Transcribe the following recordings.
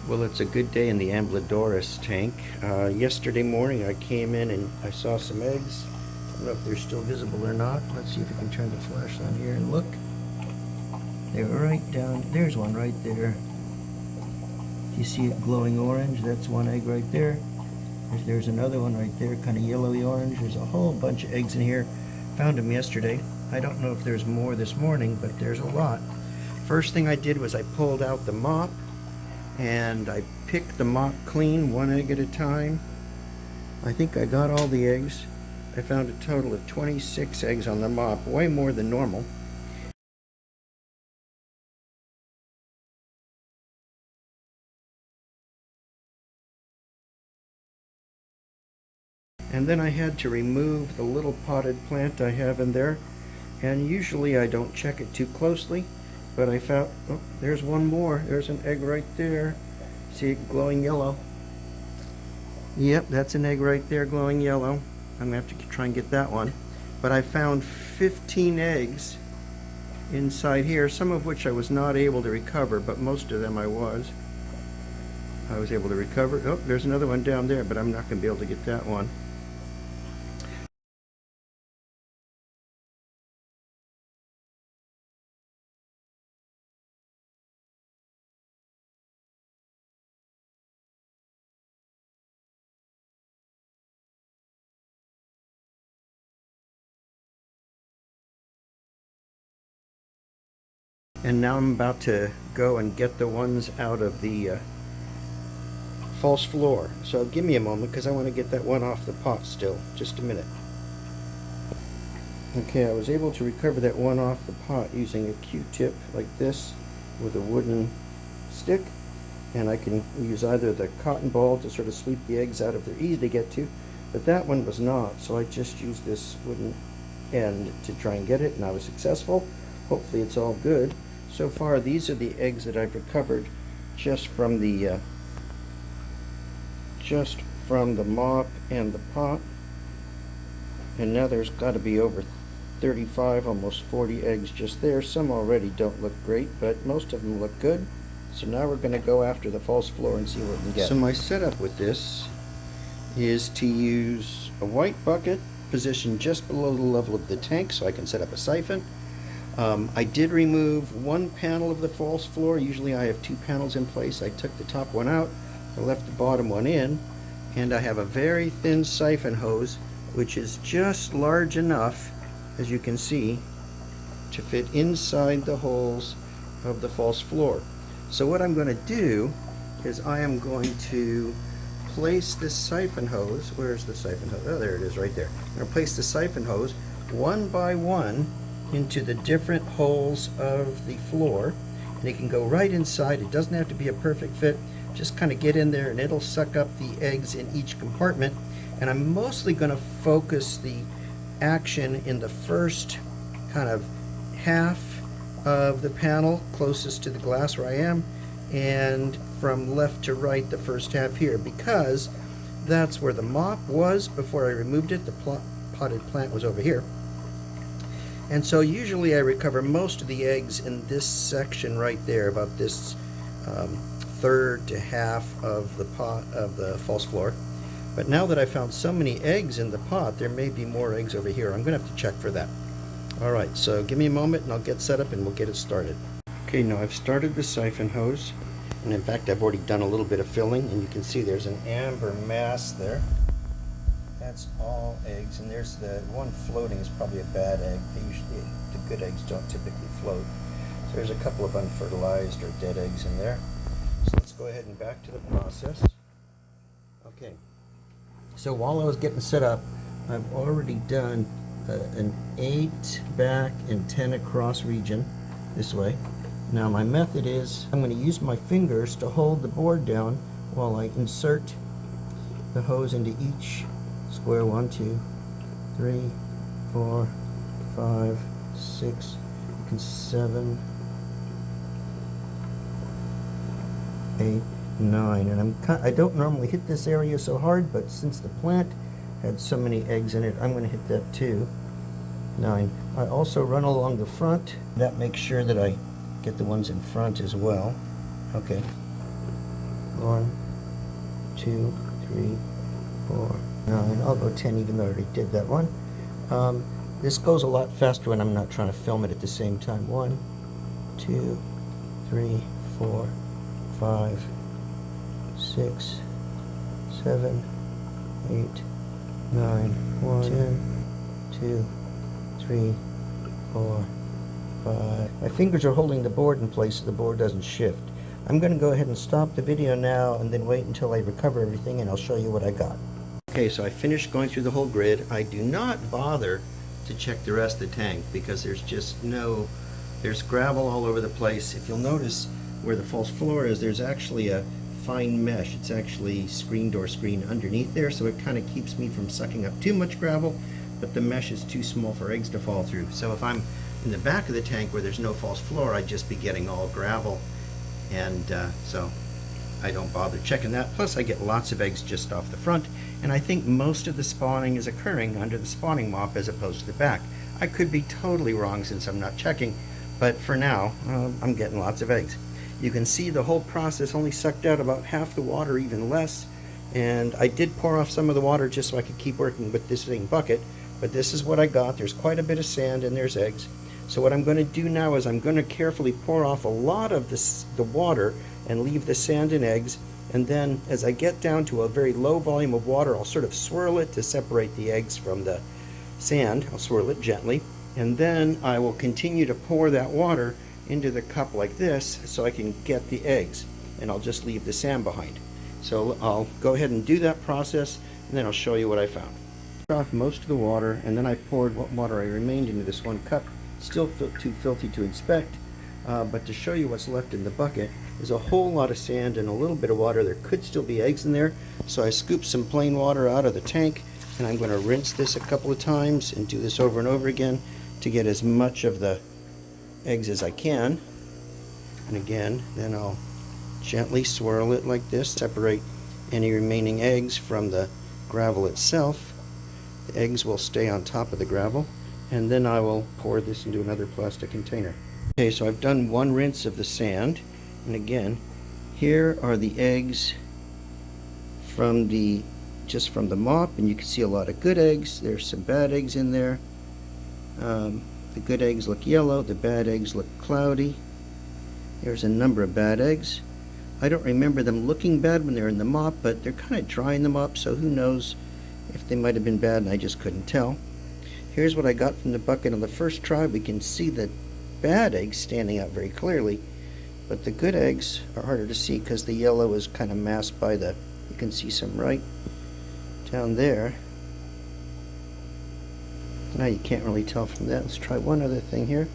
Well, it's a good day in the Amblydoras tank. Yesterday morning I came in and I saw some eggs. I don't know if they're still visible or not. Let's see if we can turn the flash on here and look. They're right down, there's one right there. You see it glowing orange? That's one egg right there. There's another one right there, kind of yellowy orange. There's a whole bunch of eggs in here. Found them yesterday. I don't know if there's more this morning, but there's a lot. First thing I did was I pulled out the mop and I picked the mop clean, one egg at a time. I think I got all the eggs. I found a total of 26 eggs on the mop, way more than normal. And then I had to remove the little potted plant I have in there. And usually I don't check it too closely, but I found, oh, there's one more. There's an egg right there. See it glowing yellow? Yep, that's an egg right there glowing yellow. I'm gonna have to try and get that one. But I found 15 eggs inside here, some of which I was not able to recover, but most of them I was able to recover. Oh, there's another one down there, but I'm not gonna be able to get that one. And now I'm about to go and get the ones out of the false floor. So give me a moment because I want to get that one off the pot still. Just a minute. Okay, I was able to recover that one off the pot using a Q-tip like this with a wooden stick. And I can use either the cotton ball to sort of sweep the eggs out if they're easy to get to, but that one was not, so I just used this wooden end to try and get it, and I was successful. Hopefully it's all good. So far, these are the eggs that I've recovered just from the mop and the pot. And now there's got to be over 35, almost 40 eggs just there. Some already don't look great, but most of them look good. So now we're going to go after the false floor and see what we can get. So my setup with this is to use a white bucket positioned just below the level of the tank so I can set up a siphon. I did remove one panel of the false floor. Usually I have two panels in place. I took the top one out, I left the bottom one in, and I have a very thin siphon hose which is just large enough, as you can see, to fit inside the holes of the false floor. So what I'm going to do is I am going to place this siphon hose. Where's the siphon hose? Oh, there it is right there. I'm going to place the siphon hose one by one into the different holes of the floor, and it can go right inside. It doesn't have to be a perfect fit. Just kind of get in there and it'll suck up the eggs in each compartment. And I'm mostly going to focus the action in the first kind of half of the panel closest to the glass where I am, and from left to right the first half here, because that's where the mop was before I removed it. The potted plant was over here. And so usually I recover most of the eggs in this section right there, about this third to half of the pot of the false floor. But now that I found so many eggs in the pot, there may be more eggs over here. I'm going to have to check for that. Alright, so give me a moment and I'll get set up and we'll get it started. Okay, now I've started the siphon hose, and in fact I've already done a little bit of filling, and you can see there's an amber mass there. That's all eggs, and there's the one floating is probably a bad egg. The good eggs don't typically float. So there's a couple of unfertilized or dead eggs in there. So let's go ahead and back to the process. Okay, so while I was getting set up, I've already done an 8 back and 10 across region this way. Now my method is I'm going to use my fingers to hold the board down while I insert the hose into each square. 1, 2, 3, 4, 5, 6, 7, 8, 9, and I don't normally hit this area so hard, but since the plant had so many eggs in it, I'm going to hit that too. 9. I also run along the front. That makes sure that I get the ones in front as well. Okay. 1, 2, 3, 4, 9. I'll go 10 even though I already did that one. This goes a lot faster when I'm not trying to film it at the same time. 1, 2, 3, 4, 5, 6, 7, 8, 9, 1, 10, 2, 3, 4, 5. My fingers are holding the board in place so the board doesn't shift. I'm going to go ahead and stop the video now and then wait until I recover everything and I'll show you what I got. Okay, so I finished going through the whole grid. I do not bother to check the rest of the tank because there's gravel all over the place. If you'll notice where the false floor is, there's actually a fine mesh. It's actually screen door screen underneath there, so it kind of keeps me from sucking up too much gravel, but the mesh is too small for eggs to fall through. So if I'm in the back of the tank where there's no false floor, I'd just be getting all gravel, and so I don't bother checking that. Plus I get lots of eggs just off the front, and I think most of the spawning is occurring under the spawning mop as opposed to the back. I could be totally wrong since I'm not checking, but for now I'm getting lots of eggs. You can see the whole process only sucked out about half the water, even less, and I did pour off some of the water just so I could keep working with this same bucket, but this is what I got. There's quite a bit of sand and there's eggs. So what I'm going to do now is I'm going to carefully pour off a lot of the water and leave the sand and eggs, and then as I get down to a very low volume of water, I'll sort of swirl it to separate the eggs from the sand. I'll swirl it gently, and then I will continue to pour that water into the cup like this so I can get the eggs, and I'll just leave the sand behind. So I'll go ahead and do that process, and then I'll show you what I found. Off most of the water, and then I poured what water I remained into this one cup. Still too filthy to inspect, but to show you what's left in the bucket is a whole lot of sand and a little bit of water. There could still be eggs in there, so I scooped some plain water out of the tank, and I'm going to rinse this a couple of times and do this over and over again to get as much of the eggs as I can. And again, then I'll gently swirl it like this, separate any remaining eggs from the gravel itself. The eggs will stay on top of the gravel, and then I will pour this into another plastic container. Okay, so I've done one rinse of the sand, and again, here are the eggs from just from the mop, and you can see a lot of good eggs. There's some bad eggs in there. The good eggs look yellow, the bad eggs look cloudy. There's a number of bad eggs. I don't remember them looking bad when they're in the mop, but they're kind of dry in the mop, so who knows if they might have been bad and I just couldn't tell. Here's what I got from the bucket on the first try. We can see the bad eggs standing out very clearly, but the good eggs are harder to see because the yellow is kind of masked by you can see some right down there. Now you can't really tell from that. Let's try one other thing here.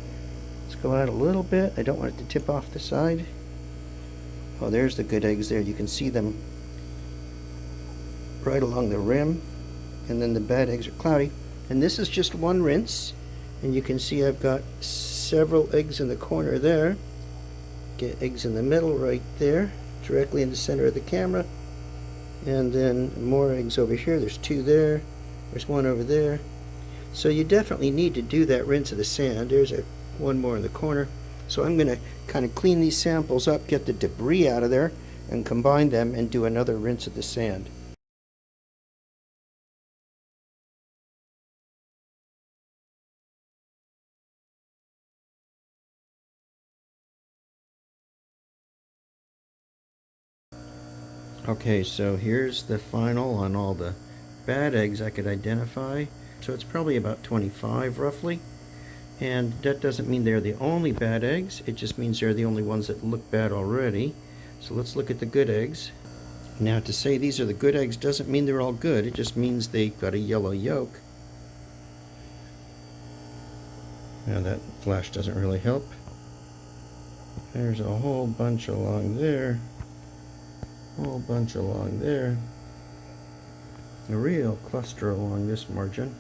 Let's go out a little bit. I don't want it to tip off the side. Oh, there's the good eggs there. You can see them right along the rim, and then the bad eggs are cloudy. And this is just one rinse, and you can see I've got several eggs in the corner there. Get eggs in the middle right there, directly in the center of the camera, and then more eggs over here. There's two there, there's one over there. So you definitely need to do that rinse of the sand. There's one more in the corner. So I'm going to kind of clean these samples up, get the debris out of there, and combine them and do another rinse of the sand. Okay, so here's the final on all the bad eggs I could identify. So it's probably about 25 roughly. And that doesn't mean they're the only bad eggs. It just means they're the only ones that look bad already. So let's look at the good eggs. Now, to say these are the good eggs doesn't mean they're all good. It just means they've got a yellow yolk. Now that flash doesn't really help. There's a whole bunch along there. Whole bunch along there. A real cluster along this margin.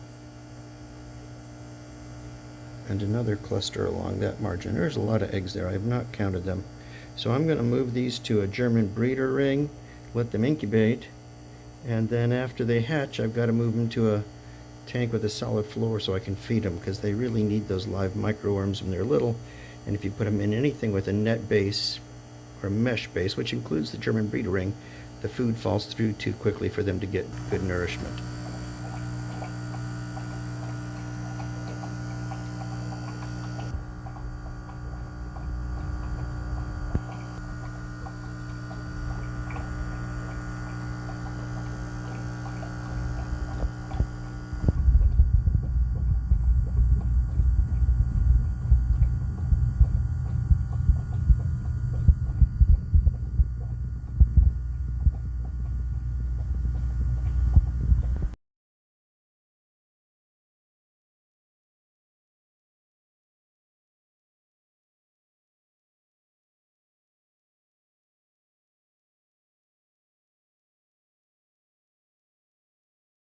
And another cluster along that margin. There's a lot of eggs there. I have not counted them. So I'm going to move these to a German breeder ring, let them incubate, and then after they hatch I've got to move them to a tank with a solid floor so I can feed them, because they really need those live microworms when they're little, and if you put them in anything with a net base or mesh base, which includes the German breeder ring, the food falls through too quickly for them to get good nourishment.